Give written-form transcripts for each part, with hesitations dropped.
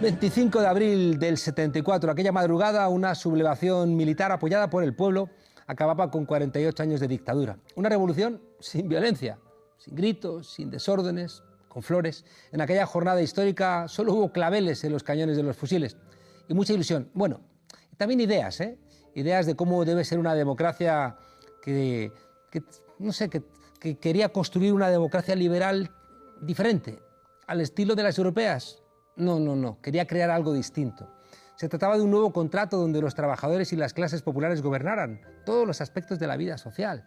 25 de abril del 74, aquella madrugada, una sublevación militar apoyada por el pueblo acababa con 48 años de dictadura. Una revolución sin violencia, sin gritos, sin desórdenes, con flores. En aquella jornada histórica solo hubo claveles en los cañones de los fusiles y mucha ilusión. Bueno, también ideas, ideas de cómo debe ser una democracia que quería construir una democracia liberal diferente, al estilo de las europeas. No, quería crear algo distinto. Se trataba de un nuevo contrato donde los trabajadores y las clases populares gobernaran todos los aspectos de la vida social.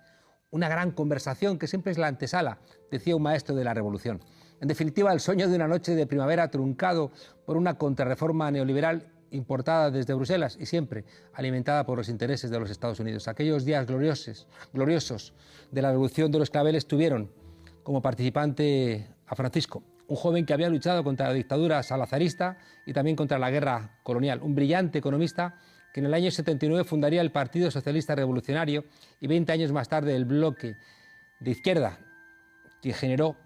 Una gran conversación que siempre es la antesala, decía un maestro de la revolución. En definitiva, el sueño de una noche de primavera truncado por una contrarreforma neoliberal importada desde Bruselas y siempre alimentada por los intereses de los Estados Unidos. Aquellos días gloriosos de la revolución de los claveles tuvieron como participante a Francisco, un joven que había luchado contra la dictadura salazarista y también contra la guerra colonial, un brillante economista que en el año 79 fundaría el Partido Socialista Revolucionario y 20 años más tarde el bloque de izquierda, que generó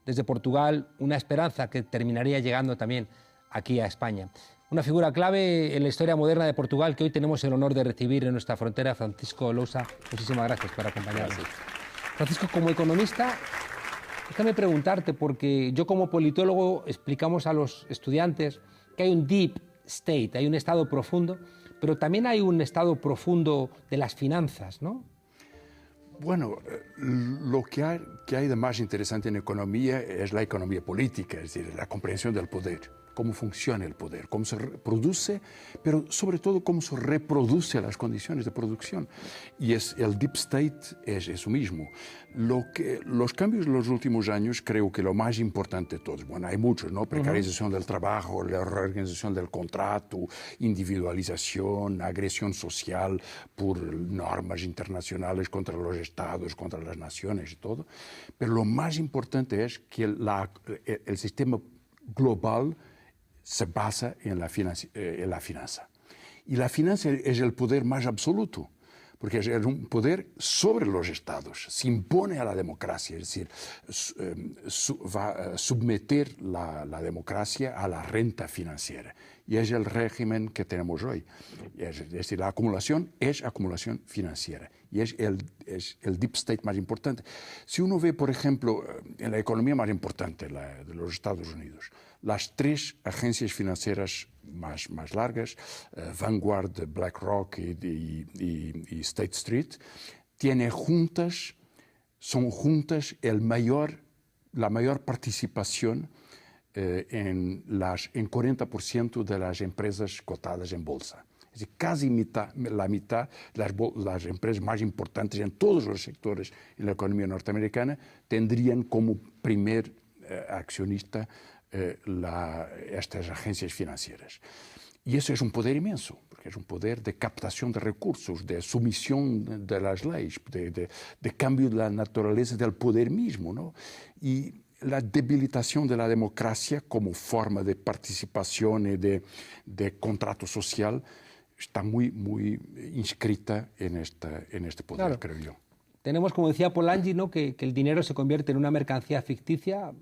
desde Portugal una esperanza que terminaría llegando también aquí a España. Una figura clave en la historia moderna de Portugal que hoy tenemos el honor de recibir en nuestra frontera, Francisco Lousa. Muchísimas gracias por acompañarnos. Gracias. Francisco, como economista, déjame preguntarte, porque yo como politólogo explicamos a los estudiantes que hay un deep state, hay un estado profundo, pero también hay un estado profundo de las finanzas, ¿no? Bueno, lo que hay de más interesante en economía es la economía política, es decir, la comprensión del poder, cómo funciona el poder, cómo se produce, pero sobre todo cómo se reproduce las condiciones de producción. Y el deep state es eso mismo. Los cambios de los últimos años, creo que lo más importante de todos, bueno, hay muchos, ¿no? Precarización del trabajo, la reorganización del contrato, individualización, agresión social por normas internacionales contra los estados, contra las naciones y todo. Pero lo más importante es que el sistema global se basa en la finanza. Y la finanza es el poder más absoluto, porque es un poder sobre los estados, se impone a la democracia, es decir, va a someter la democracia a la renta financiera. Y es el régimen que tenemos hoy. Es decir, la acumulación es acumulación financiera. Y es el deep state más importante. Si uno ve, por ejemplo, en la economía más importante, la de los Estados Unidos, las tres agencias financieras más largas, Vanguard, BlackRock y State Street, son juntas la mayor participación en 40% de las empresas cotadas en bolsa. Es decir, casi la mitad de las empresas más importantes en todos los sectores en la economía norteamericana tendrían como primer accionista estas agencias financieras. Y eso es un poder inmenso, porque es un poder de captación de recursos, de sumisión de las leyes, de cambio de la naturaleza del poder mismo, ¿no? Y la debilitación de la democracia como forma de participación y de contrato social está muy inscrita en este poder, claro, creo yo. Tenemos, como decía Polanyi, ¿no?, que el dinero se convierte en una mercancía ficticia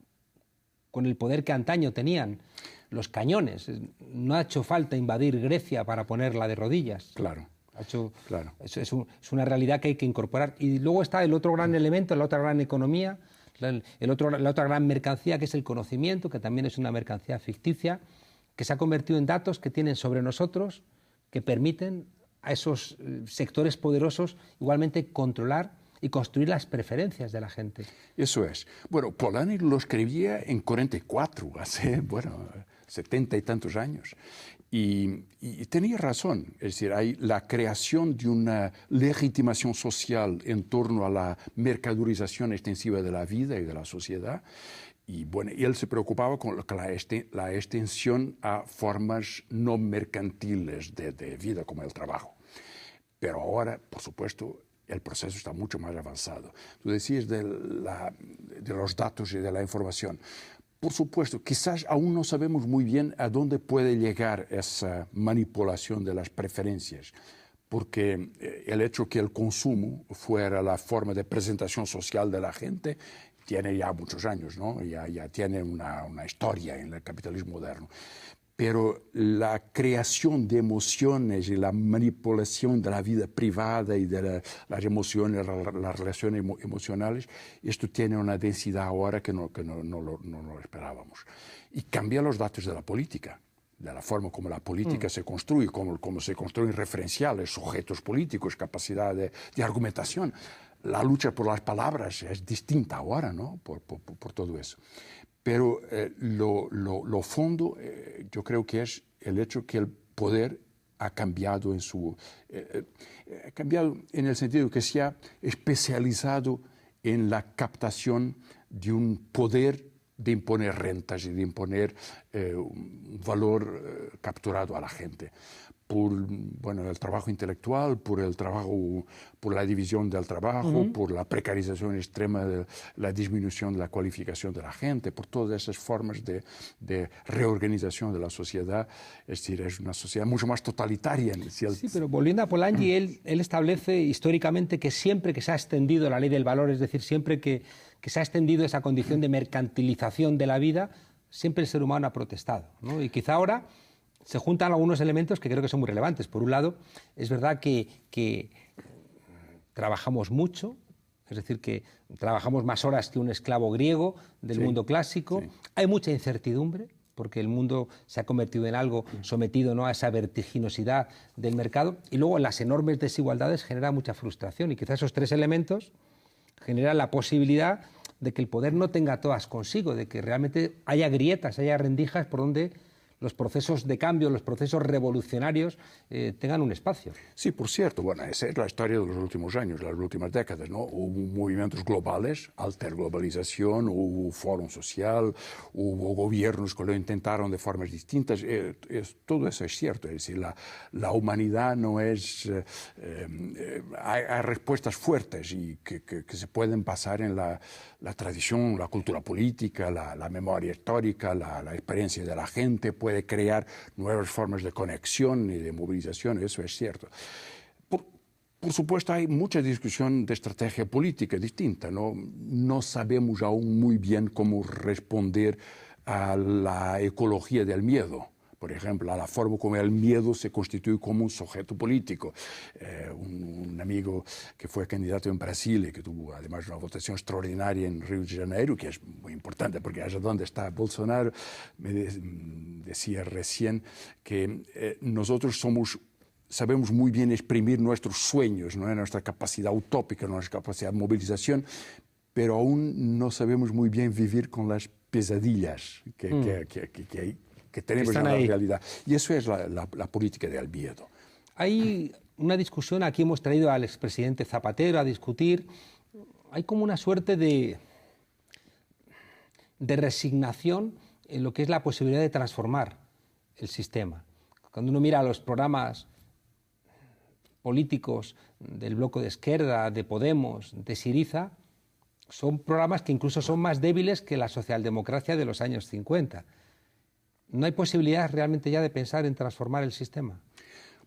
con el poder que antaño tenían los cañones. No ha hecho falta invadir Grecia para ponerla de rodillas. Claro. Claro. Es una realidad que hay que incorporar. Y luego está el otro gran elemento, la otra gran economía, la otra gran mercancía, que es el conocimiento, que también es una mercancía ficticia, que se ha convertido en datos que tienen sobre nosotros, que permiten a esos sectores poderosos igualmente controlar y construir las preferencias de la gente. Eso es. Bueno, Polanyi lo escribía en 44, hace, 70 y tantos años. Y tenía razón. Es decir, hay la creación de una legitimación social en torno a la mercadurización extensiva de la vida y de la sociedad. Y bueno, él se preocupaba con la extensión a formas no mercantiles de vida, como el trabajo. Pero ahora, por supuesto, el proceso está mucho más avanzado. Tú decías de los datos y de la información. Por supuesto, quizás aún no sabemos muy bien a dónde puede llegar esa manipulación de las preferencias, porque el hecho que el consumo fuera la forma de presentación social de la gente tiene ya muchos años, ¿no? Ya tiene una historia en el capitalismo moderno. pero la creación de emociones y la manipulación de la vida privada y de las emociones, las relaciones emocionales, esto tiene una densidad ahora que no lo esperábamos. Y cambia los datos de la política, de la forma como la política se construye, cómo se construyen referenciales, sujetos políticos, capacidad de argumentación. La lucha por las palabras es distinta ahora, ¿no? Por todo eso. Pero lo fondo, yo creo que es el hecho que el poder ha cambiado ha cambiado en el sentido que se ha especializado en la captación de un poder de imponer rentas y de imponer un valor capturado a la gente. Por el trabajo intelectual, por la división del trabajo, por la precarización extrema, la disminución de la cualificación de la gente, por todas esas formas de reorganización de la sociedad. Es decir, es una sociedad mucho más totalitaria. Sí, pero volviendo a Polanyi, él establece históricamente que siempre que se ha extendido la ley del valor, es decir, siempre que se ha extendido esa condición de mercantilización de la vida, siempre el ser humano ha protestado, ¿no? Y quizá ahora se juntan algunos elementos que creo que son muy relevantes. Por un lado, es verdad que trabajamos mucho, es decir, que trabajamos más horas que un esclavo griego del mundo clásico. Sí. Hay mucha incertidumbre, porque el mundo se ha convertido en algo sometido, ¿no?, a esa vertiginosidad del mercado. Y luego las enormes desigualdades generan mucha frustración. Y quizás esos tres elementos generan la posibilidad de que el poder no tenga todas consigo, de que realmente haya grietas, haya rendijas por donde los procesos de cambio, los procesos revolucionarios tengan un espacio. Sí, por cierto, bueno, esa es la historia de los últimos años, las últimas décadas, ¿no? Hubo movimientos globales, alterglobalización, hubo foro social, hubo gobiernos que lo intentaron de formas distintas. Todo eso es cierto, es decir, la humanidad no es... hay respuestas fuertes y que se pueden basar en la tradición, la cultura política, la memoria histórica, la experiencia de la gente, puede crear nuevas formas de conexión y de movilización, eso es cierto. Por supuesto, hay mucha discusión de estrategia política distinta, ¿no? No sabemos aún muy bien cómo responder a la ecología del miedo. Por ejemplo, a la forma como el miedo se constituye como un sujeto político. Un amigo que fue candidato en Brasil y que tuvo además una votación extraordinaria en Río de Janeiro, que es muy importante porque allá donde está Bolsonaro, me decía recién que nosotros sabemos muy bien exprimir nuestros sueños, ¿no?, nuestra capacidad utópica, nuestra capacidad de movilización, pero aún no sabemos muy bien vivir con las pesadillas que tenemos en la realidad. Y eso es la política del miedo. Hay una discusión, aquí hemos traído al expresidente Zapatero a discutir, hay como una suerte de resignación en lo que es la posibilidad de transformar el sistema. Cuando uno mira los programas políticos del bloque de izquierda, de Podemos, de Syriza, son programas que incluso son más débiles que la socialdemocracia de los años 50. ¿No hay posibilidad realmente ya de pensar en transformar el sistema?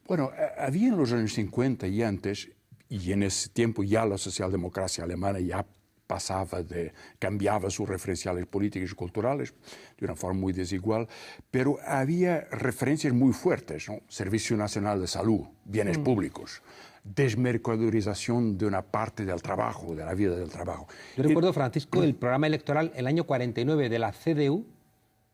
Bueno, había en los años 50 y antes, y en ese tiempo ya la socialdemocracia alemana ya cambiaba sus referenciales políticos y culturales de una forma muy desigual, pero había referencias muy fuertes, ¿no? Servicio Nacional de Salud, bienes públicos, desmercadorización de una parte del trabajo, de la vida del trabajo. Yo recuerdo, Francisco, el programa electoral el año 49 de la CDU,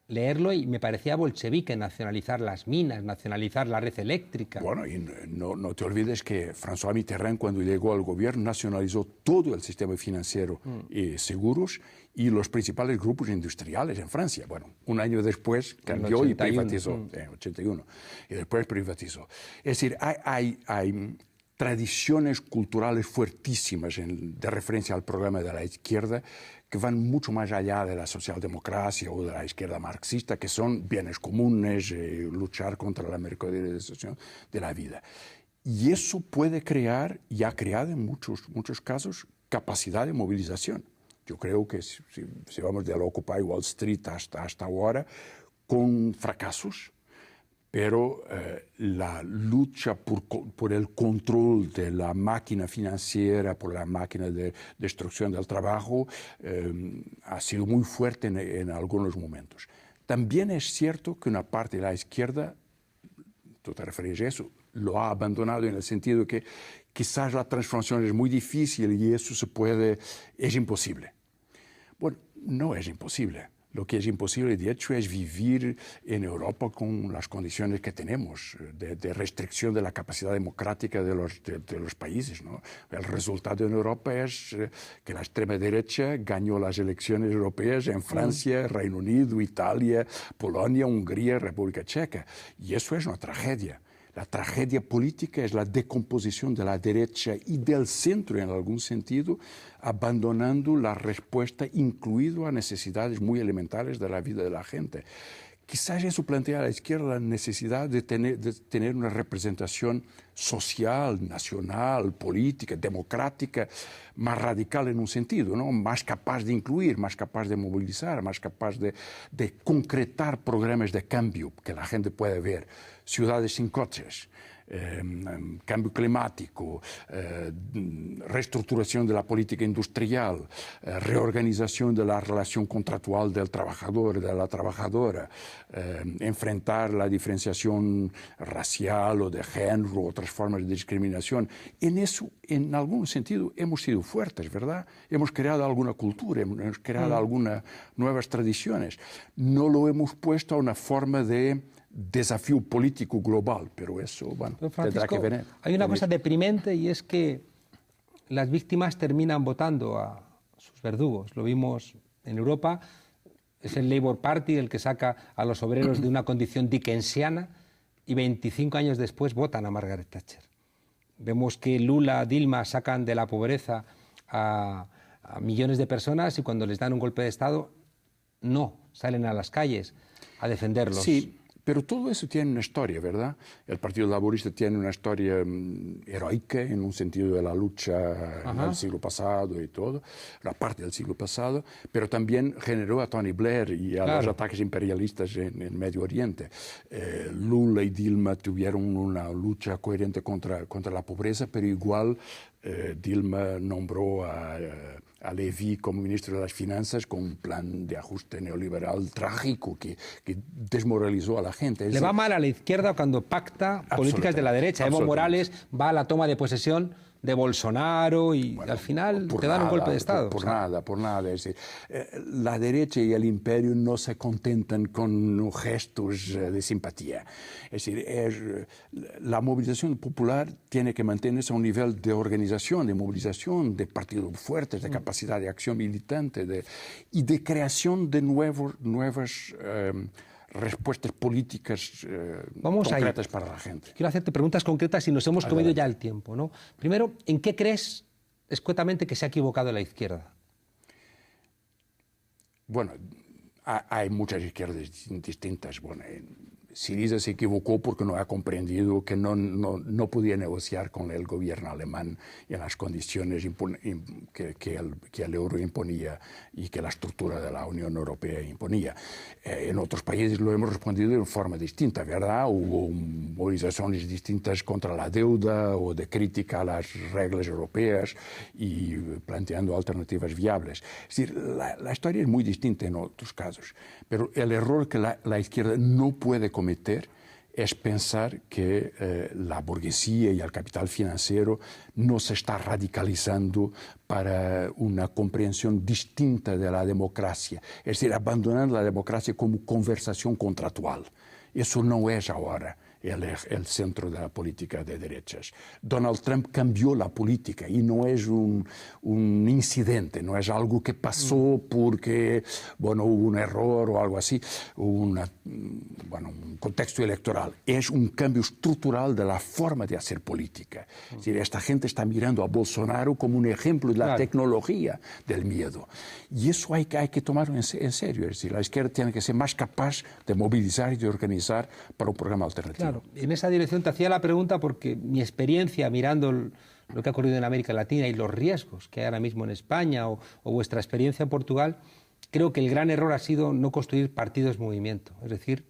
leerlo y me parecía bolchevique nacionalizar las minas, nacionalizar la red eléctrica. Bueno, y no te olvides que François Mitterrand, cuando llegó al gobierno, nacionalizó todo el sistema financiero y seguros y los principales grupos industriales en Francia. Bueno, un año después cambió y privatizó, en 81, y después privatizó. Es decir, hay tradiciones culturales fuertísimas de referencia al programa de la izquierda que van mucho más allá de la socialdemocracia o de la izquierda marxista, que son bienes comunes, luchar contra la mercadorización de la vida. Y eso puede crear, y ha creado en muchos casos, capacidad de movilización. Yo creo que si vamos de la Occupy Wall Street hasta ahora, con fracasos, pero la lucha por el control de la máquina financiera, por la máquina de destrucción del trabajo, ha sido muy fuerte en algunos momentos. También es cierto que una parte de la izquierda, tú te refieres a eso, lo ha abandonado en el sentido que quizás la transformación es muy difícil y eso es imposible. Bueno, no es imposible. Lo que es imposible, de hecho, es vivir en Europa con las condiciones que tenemos, de restricción de la capacidad democrática de los países, ¿no? El resultado en Europa es que la extrema derecha ganó las elecciones europeas en Francia, Reino Unido, Italia, Polonia, Hungría, República Checa. Y eso es una tragedia. La tragedia política es la decomposición de la derecha y del centro en algún sentido, abandonando la respuesta incluido a necesidades muy elementales de la vida de la gente. Quizás eso plantea a la izquierda la necesidad de tener una representación social, nacional, política, democrática, más radical en un sentido, ¿no? Más capaz de incluir, más capaz de movilizar, más capaz de concretar programas de cambio que la gente puede ver. Ciudades sin coches, cambio climático, reestructuración de la política industrial, reorganización de la relación contractual del trabajador y de la trabajadora, enfrentar la diferenciación racial o de género, otras formas de discriminación. En eso, en algún sentido, hemos sido fuertes, ¿verdad? Hemos creado alguna cultura, hemos creado algunas nuevas tradiciones. No lo hemos puesto a una forma de desafío político global, pero eso, bueno, tendrá que venir. Hay una cosa deprimente y es que las víctimas terminan votando a sus verdugos. Lo vimos en Europa, es el Labour Party el que saca a los obreros de una condición dickensiana y 25 años después votan a Margaret Thatcher. Vemos que Lula, Dilma sacan de la pobreza a millones de personas y cuando les dan un golpe de Estado, no, salen a las calles a defenderlos. Sí. Pero todo eso tiene una historia, ¿verdad? El Partido Laborista tiene una historia heroica en un sentido de la lucha en el siglo pasado y todo, la parte del siglo pasado, pero también generó a Tony Blair y a los ataques imperialistas en el Medio Oriente. Lula y Dilma tuvieron una lucha coherente contra la pobreza, pero igual Dilma nombró a Levy como ministro de las Finanzas con un plan de ajuste neoliberal trágico que desmoralizó a la gente. Le va mal a la izquierda cuando pacta políticas de la derecha. Evo Morales va a la toma de posesión de Bolsonaro y al final te dan un golpe de Estado. Por nada. Es decir, la derecha y el imperio no se contentan con gestos de simpatía. Es decir, la movilización popular tiene que mantenerse a un nivel de organización, de movilización, de partidos fuertes, de capacidad de acción militante y de creación de nuevas respuestas políticas concretas para la gente. Quiero hacerte preguntas concretas y nos hemos comido ya el tiempo, ¿no? Primero, ¿en qué crees escuetamente que se ha equivocado la izquierda? Bueno, hay muchas izquierdas distintas. Bueno, Syriza se equivocó porque no ha comprendido que no podía negociar con el gobierno alemán en las condiciones que el euro imponía y que la estructura de la Unión Europea imponía. En otros países lo hemos respondido de forma distinta, ¿verdad? Hubo movilizaciones distintas contra la deuda o de crítica a las reglas europeas y planteando alternativas viables. Es decir, la historia es muy distinta en otros casos, pero el error que la izquierda no puede cometer es pensar que la burguesía y el capital financiero no se está radicalizando para una comprensión distinta de la democracia, es decir, abandonando la democracia como conversación contractual. Eso no es ahora el centro de la política de derechas. Donald Trump cambió la política y no es un incidente, no es algo que pasó porque hubo un error o algo así, un contexto electoral. Es un cambio estructural de la forma de hacer política. Es decir, esta gente está mirando a Bolsonaro como un ejemplo de la tecnología del miedo. Y eso hay que tomarlo en serio. Es decir, la izquierda tiene que ser más capaz de movilizar y de organizar para un programa alternativo. Claro. En esa dirección te hacía la pregunta porque mi experiencia mirando lo que ha ocurrido en América Latina y los riesgos que hay ahora mismo en España o vuestra experiencia en Portugal, creo que el gran error ha sido no construir partidos movimiento, es decir,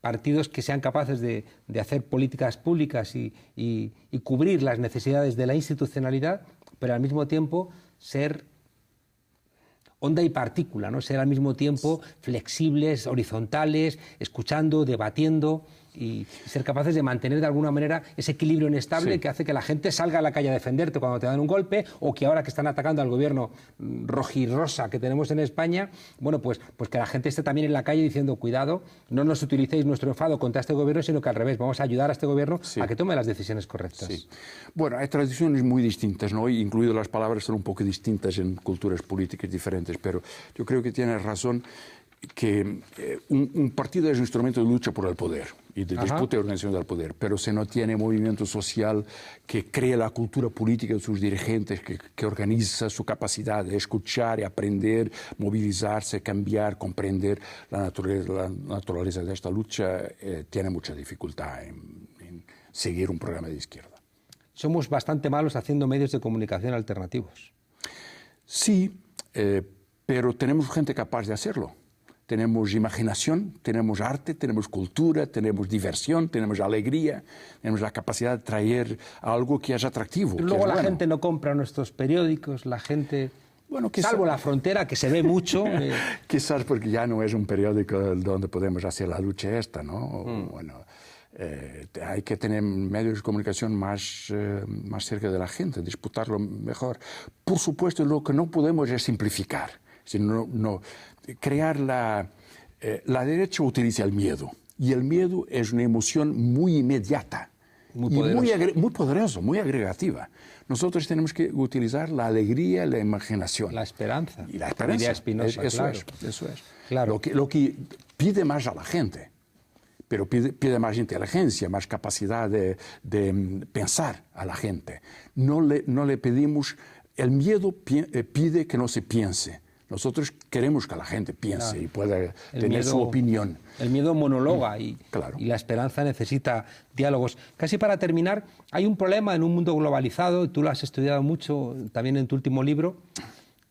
partidos que sean capaces de hacer políticas públicas y cubrir las necesidades de la institucionalidad, pero al mismo tiempo ser onda y partícula, ¿no? Ser al mismo tiempo flexibles, horizontales, escuchando, debatiendo y ser capaces de mantener de alguna manera ese equilibrio inestable que hace que la gente salga a la calle a defenderte cuando te dan un golpe, o que ahora que están atacando al gobierno rojirrosa que tenemos en España, bueno, pues que la gente esté también en la calle diciendo cuidado, no nos utilicéis nuestro enfado contra este gobierno, sino que al revés, vamos a ayudar a este gobierno a que tome las decisiones correctas. Sí. Bueno, hay tradiciones muy distintas, ¿no? Incluido las palabras son un poco distintas en culturas políticas diferentes, pero yo creo que tienes razón que un partido es un instrumento de lucha por el poder y de disputa y organización del poder, pero si no tiene movimiento social que cree la cultura política de sus dirigentes, que organiza su capacidad de escuchar y aprender, movilizarse, cambiar, comprender la naturaleza de esta lucha, tiene mucha dificultad en seguir un programa de izquierda. Somos bastante malos haciendo medios de comunicación alternativos. Sí, pero tenemos gente capaz de hacerlo. Tenemos imaginación, tenemos arte, tenemos cultura, tenemos diversión, tenemos alegría, tenemos la capacidad de traer algo que es atractivo. Pero luego la gente no compra nuestros periódicos, la gente... Bueno, salvo La Frontera, que se ve mucho. Quizás porque ya no es un periódico donde podemos hacer la lucha esta, ¿no? Bueno, hay que tener medios de comunicación más cerca de la gente, disputarlo mejor. Por supuesto, lo que no podemos es simplificar, sino crear la derecha utiliza el miedo, y el miedo es una emoción muy inmediata, muy poderosa, muy agregativa. Nosotros tenemos que utilizar la alegría, la imaginación. La esperanza. Y la esperanza. Espinosa, eso es. Claro. Lo que pide más a la gente, pero pide más inteligencia, más capacidad de pensar a la gente. No le pedimos... El miedo pide que no se piense. Nosotros queremos que la gente piense y pueda tener su opinión. El miedo monologa y la esperanza necesita diálogos. Casi para terminar, hay un problema en un mundo globalizado, y tú lo has estudiado mucho también en tu último libro.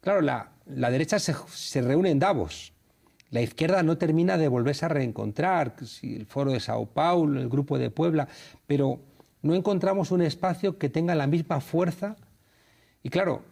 Claro, la derecha se reúne en Davos. La izquierda no termina de volverse a reencontrar, el Foro de Sao Paulo, el Grupo de Puebla, pero no encontramos un espacio que tenga la misma fuerza. Y claro,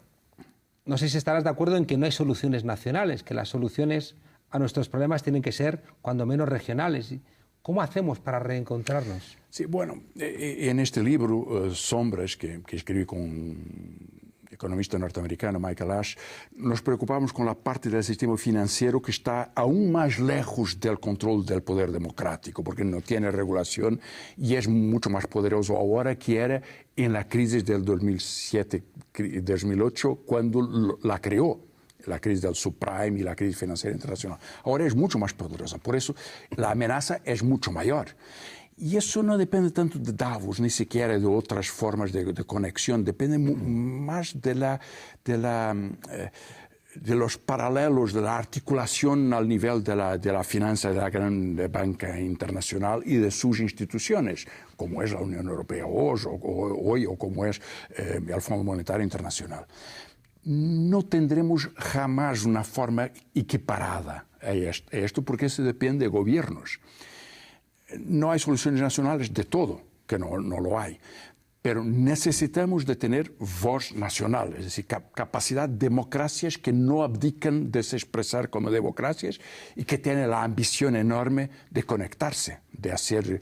no sé si estarás de acuerdo en que no hay soluciones nacionales, que las soluciones a nuestros problemas tienen que ser, cuando menos, regionales. ¿Cómo hacemos para reencontrarnos? Sí, bueno, en este libro, Sombras, que escribí con un economista norteamericano, Michael Ash, nos preocupamos con la parte del sistema financiero que está aún más lejos del control del poder democrático, porque no tiene regulación y es mucho más poderoso ahora que era en la crisis del 2007-2008, cuando la creó, la crisis del subprime y la crisis financiera internacional. Ahora es mucho más poderosa, por eso la amenaza es mucho mayor. Y eso no depende tanto de Davos, ni siquiera de otras formas de conexión, depende más de los paralelos, de la articulación al nivel de la finanza de la gran banca internacional y de sus instituciones, como es la Unión Europea hoy o como es el Fondo Monetario Internacional. No tendremos jamás una forma equiparada a esto porque eso depende de gobiernos. No hay soluciones nacionales de todo, que no lo hay, pero necesitamos de tener voz nacional, es decir, capacidad de democracias que no abdican de se expresar como democracias y que tienen la ambición enorme de conectarse, de hacer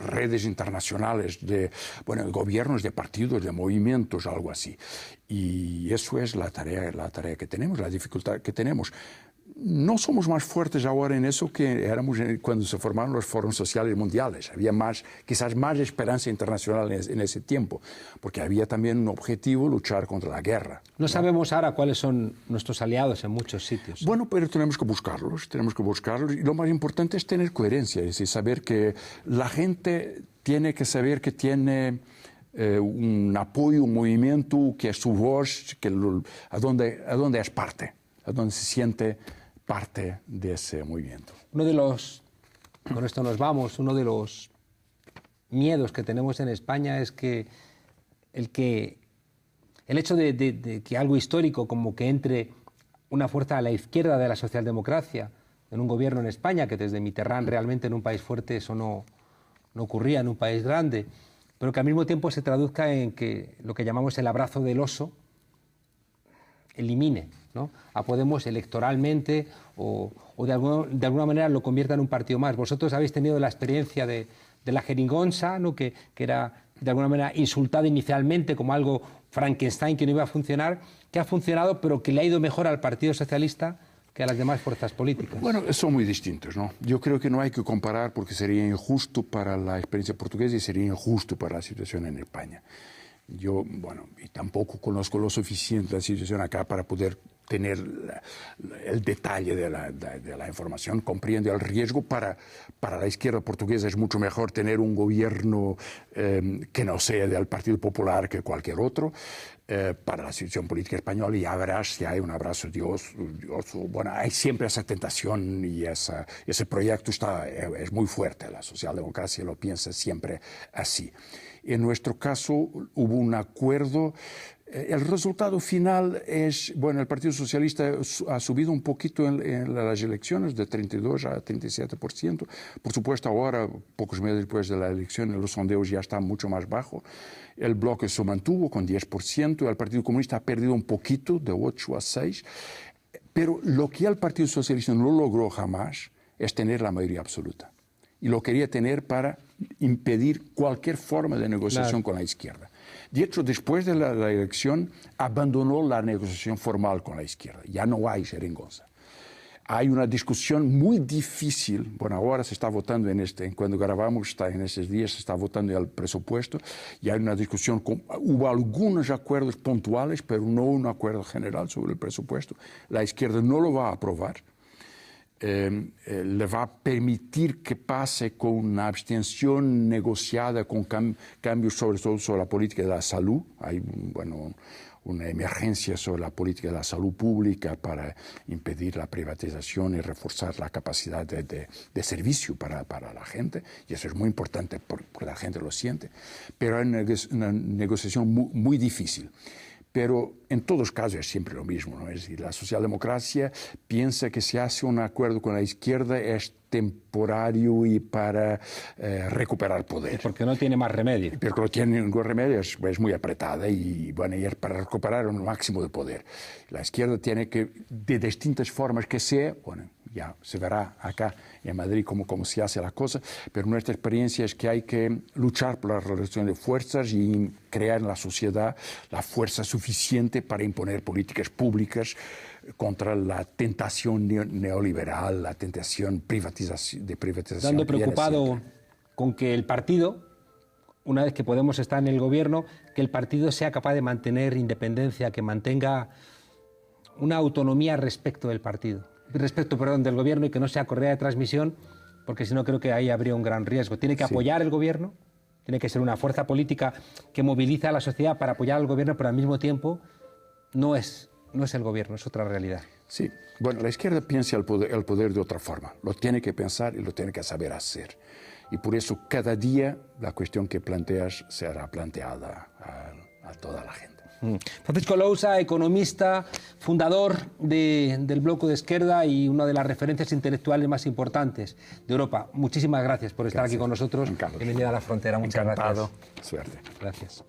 redes internacionales de gobiernos, de partidos, de movimientos, algo así. Y eso es la tarea que tenemos, la dificultad que tenemos. No somos más fuertes ahora en eso que éramos cuando se formaron los foros sociales mundiales. Había quizás más esperanza internacional en ese tiempo, porque había también un objetivo, luchar contra la guerra. No sabemos ahora cuáles son nuestros aliados en muchos sitios. Bueno, pero tenemos que buscarlos, y lo más importante es tener coherencia, es decir, saber que la gente tiene que saber que tiene un apoyo, un movimiento, que es su voz, a donde es parte, a donde se siente parte de ese movimiento. Con esto nos vamos, uno de los miedos que tenemos en España es que el hecho de que algo histórico como que entre una fuerza a la izquierda de la socialdemocracia en un gobierno en España, que desde Mitterrand realmente en un país fuerte eso no ocurría, en un país grande, pero que al mismo tiempo se traduzca en que lo que llamamos el abrazo del oso, elimine, ¿no?, a Podemos electoralmente o de alguna manera lo convierta en un partido más. Vosotros habéis tenido la experiencia de la jerigonza, ¿no?, que era de alguna manera insultada inicialmente como algo Frankenstein que no iba a funcionar, que ha funcionado pero que le ha ido mejor al Partido Socialista que a las demás fuerzas políticas. Bueno, son muy distintos, ¿no? Yo creo que no hay que comparar porque sería injusto para la experiencia portuguesa y sería injusto para la situación en España. Yo, bueno, y tampoco conozco lo suficiente la situación acá para poder tener el detalle de la información. Comprendo el riesgo. Para la izquierda portuguesa es mucho mejor tener un gobierno que no sea del Partido Popular que cualquier otro. Para la situación política española ya verás si hay un abrazo Dios. Bueno, hay siempre esa tentación y ese proyecto es muy fuerte. La socialdemocracia lo piensa siempre así. En nuestro caso hubo un acuerdo. El resultado final es, bueno, el Partido Socialista ha subido un poquito en las elecciones, de 32 a 37%. Por supuesto, ahora, pocos meses después de la elección, los sondeos ya están mucho más bajos. El bloque se mantuvo con 10%, el Partido Comunista ha perdido un poquito, de 8 a 6%. Pero lo que el Partido Socialista no logró jamás es tener la mayoría absoluta. Y lo quería tener para impedir cualquier forma de negociación con la izquierda. De hecho, después de la elección, abandonó la negociación formal con la izquierda. Ya no hay jeringonza. Hay una discusión muy difícil. Bueno, ahora se está votando cuando grabamos, en esos días, se está votando el presupuesto. Y hay una discusión, hubo algunos acuerdos puntuales, pero no un acuerdo general sobre el presupuesto. La izquierda no lo va a aprobar. Le va a permitir que pase con una abstención negociada con cambios sobre todo sobre la política de la salud. Hay, bueno, una emergencia sobre la política de la salud pública para impedir la privatización y reforzar la capacidad de servicio para la gente. Y eso es muy importante porque la gente lo siente. Pero hay una negociación muy difícil. Pero en todos casos es siempre lo mismo, ¿no? Es decir, la socialdemocracia piensa que si hace un acuerdo con la izquierda es temporario y para recuperar poder. Porque no tiene más remedio. Porque no tiene ningún remedio, es muy apretada y, bueno, y es para recuperar un máximo de poder. La izquierda tiene que, de distintas formas que sea, bueno, ya se verá acá en Madrid cómo se hace la cosa, pero nuestra experiencia es que hay que luchar por la relación de fuerzas y crear en la sociedad la fuerza suficiente para imponer políticas públicas contra la tentación neoliberal, la tentación de privatización. Estando preocupado con que el partido, una vez que Podemos está en el gobierno, que el partido sea capaz de mantener independencia, que mantenga una autonomía respecto del gobierno y que no sea correa de transmisión, porque si no creo que ahí habría un gran riesgo. Tiene que apoyar el gobierno, tiene que ser una fuerza política que moviliza a la sociedad para apoyar al gobierno, pero al mismo tiempo no es el gobierno, es otra realidad. Sí, bueno, la izquierda piensa el poder de otra forma, lo tiene que pensar y lo tiene que saber hacer. Y por eso cada día la cuestión que planteas será planteada a toda la gente. Francisco Lousa, economista, fundador del Bloque de Esquerda y una de las referencias intelectuales más importantes de Europa. Muchísimas gracias por estar aquí con nosotros. Bienvenida a La Frontera. Muchas gracias. Suerte. Gracias.